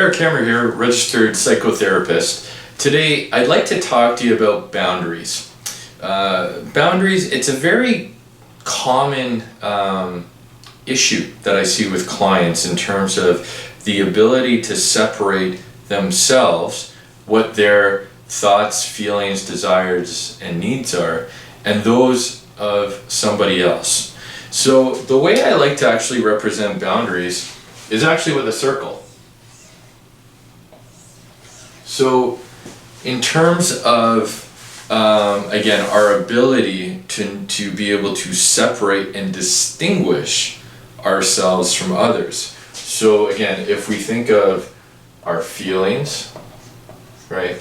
Eric Hammer here, registered psychotherapist. Today I'd like to talk to you about boundaries. Boundaries, it's a very common issue that I see with clients in terms of the ability to separate themselves, what their thoughts, feelings, desires, and needs are, and those of somebody else. So the way I like to actually represent boundaries is actually with a circle. So in terms of, again, our ability to be able to separate and distinguish ourselves from others. So again, if we think of our feelings, right,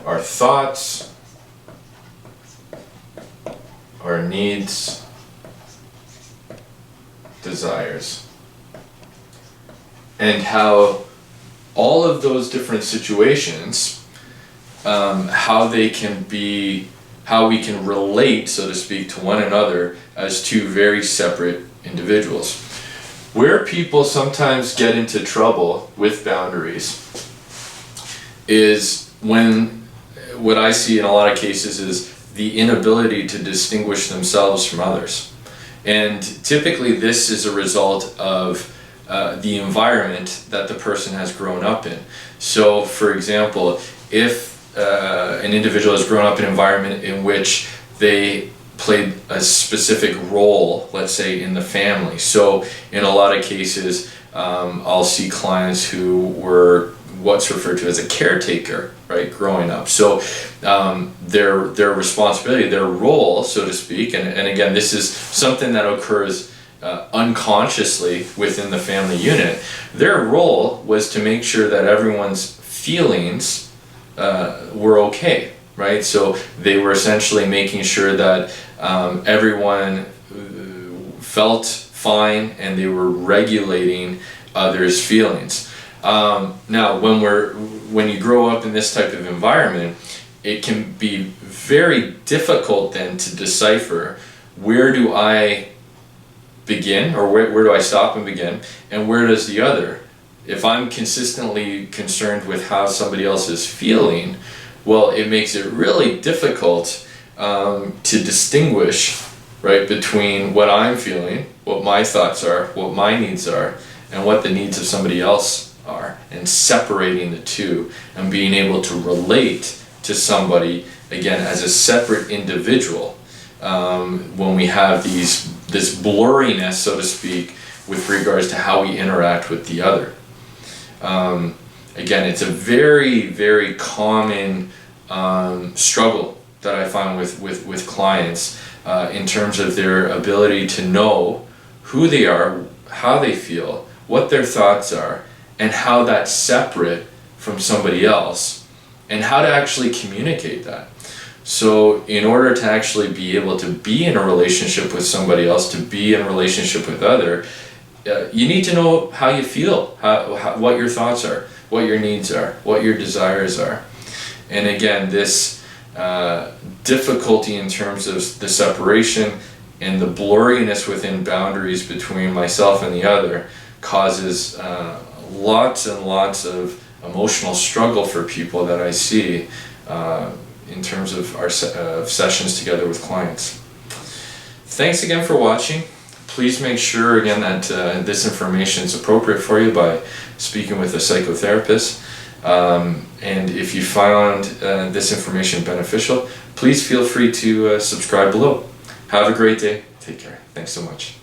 our thoughts, our needs, desires, and how all of those different situations, how we can relate, so to speak, to one another as two very separate individuals. Where people sometimes get into trouble with boundaries is when, what I see in a lot of cases is the inability to distinguish themselves from others. And typically this is a result of the environment that the person has grown up in. So for example, if an individual has grown up in an environment in which they played a specific role, let's say in the family. So in a lot of cases, I'll see clients who were what's referred to as a caretaker, right, growing up. So their responsibility, their role, so to speak, and again, this is something that occurs unconsciously within the family unit. Their role was to make sure that everyone's feelings were okay, right? So they were essentially making sure that everyone felt fine and they were regulating others' feelings. Now, when you grow up in this type of environment, it can be very difficult then to decipher, where do I begin, or where do I stop and begin, and where does the other? If I'm consistently concerned with how somebody else is feeling, well, it makes it really difficult to distinguish, right, between what I'm feeling, what my thoughts are, what my needs are, and what the needs of somebody else are, and separating the two and being able to relate to somebody again as a separate individual when we have this blurriness, so to speak, with regards to how we interact with the other. Again, it's a very, very common struggle that I find with clients in terms of their ability to know who they are, how they feel, what their thoughts are, and how that's separate from somebody else, and how to actually communicate that. So in order to actually be able to be in a relationship with somebody else, to be in a relationship with other, you need to know how you feel, what your thoughts are, what your needs are, what your desires are. And again, this difficulty in terms of the separation and the blurriness within boundaries between myself and the other causes lots and lots of emotional struggle for people that I see in terms of our sessions together with clients. Thanks again for watching. Please make sure again that this information is appropriate for you by speaking with a psychotherapist. And if you found this information beneficial, please feel free to subscribe below. Have a great day. Take care. Thanks so much.